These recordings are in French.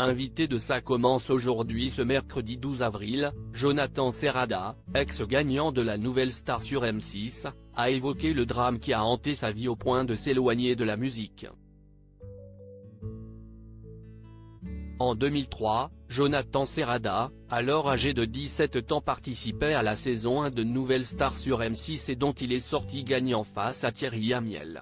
Invité de Ça commence aujourd'hui. Ce mercredi 12 avril, Jonathan Serrada, ex-gagnant de la Nouvelle Star sur M6, a évoqué le drame qui a hanté sa vie au point de s'éloigner de la musique. En 2003, Jonathan Serrada, alors âgé de 17 ans, participait à la saison 1 de Nouvelle Star sur M6 et dont il est sorti gagnant face à Thierry Amiel.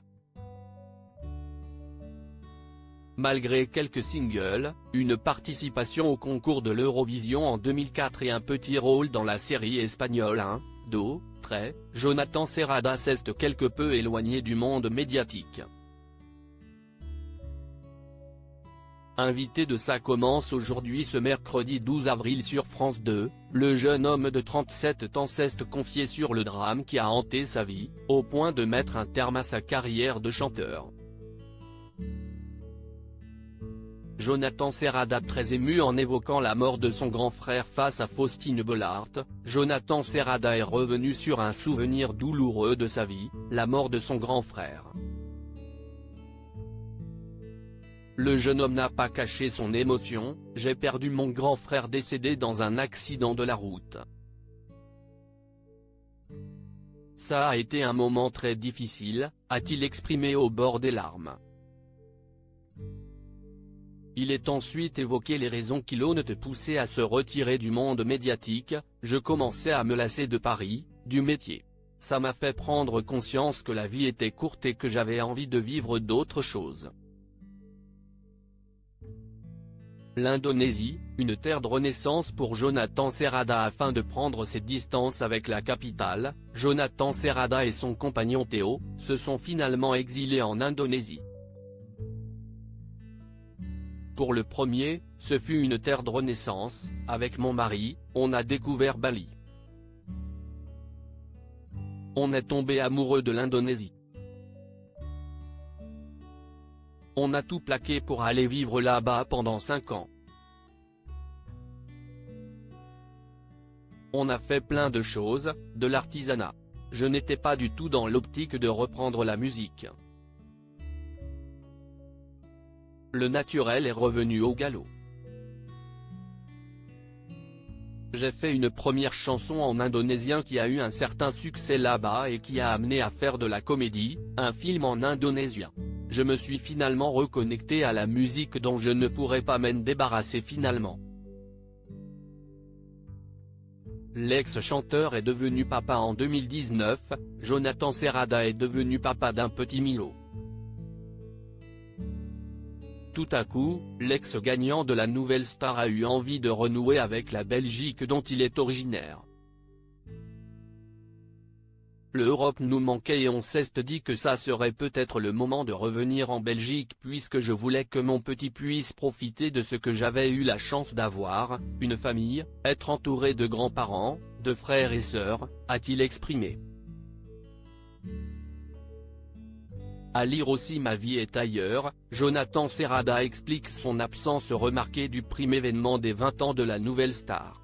Malgré quelques singles, une participation au concours de l'Eurovision en 2004 et un petit rôle dans la série espagnole 1, 2, 3, Jonathan Serrada s'est quelque peu éloigné du monde médiatique. Invité de Ça commence aujourd'hui. Ce mercredi 12 avril sur France 2, le jeune homme de 37 ans s'est confié sur le drame qui a hanté sa vie, au point de mettre un terme à sa carrière de chanteur. Jonathan Serrada, très ému en évoquant la mort de son grand frère face à Faustine Bollaert, Jonathan Serrada est revenu sur un souvenir douloureux de sa vie, la mort de son grand frère. Le jeune homme n'a pas caché son émotion: « J'ai perdu mon grand frère décédé dans un accident de la route. Ça a été un moment très difficile », a-t-il exprimé au bord des larmes. Il est ensuite évoqué les raisons qui l'ont poussé à se retirer du monde médiatique. « Je commençais à me lasser de Paris, du métier. Ça m'a fait prendre conscience que la vie était courte et que j'avais envie de vivre d'autres choses. » L'Indonésie, une terre de renaissance pour Jonathan Serrada. Afin de prendre ses distances avec la capitale, Jonathan Serrada et son compagnon Théo se sont finalement exilés en Indonésie. Pour le premier, ce fut une terre de renaissance. « Avec mon mari, on a découvert Bali. On est tombé amoureux de l'Indonésie. On a tout plaqué pour aller vivre là-bas pendant 5 ans. On a fait plein de choses, de l'artisanat. Je n'étais pas du tout dans l'optique de reprendre la musique. Le naturel est revenu au galop. J'ai fait une première chanson en indonésien qui a eu un certain succès là-bas et qui a amené à faire de la comédie, un film en indonésien. Je me suis finalement reconnecté à la musique dont je ne pourrais pas m'en débarrasser finalement. » L'ex-chanteur est devenu papa en 2019, Jonathan Serrada est devenu papa d'un petit Milo. Tout à coup, l'ex-gagnant de la Nouvelle Star a eu envie de renouer avec la Belgique dont il est originaire. L'Europe nous manquait et on s'est dit que ça serait peut-être le moment de revenir en Belgique puisque je voulais que mon petit puisse profiter de ce que j'avais eu la chance d'avoir, une famille, être entouré de grands-parents, de frères et sœurs, a-t-il exprimé. À lire aussi Ma vie est ailleurs, Jonathan Serrada explique son absence remarquée du prime événement des 20 ans de la Nouvelle Star.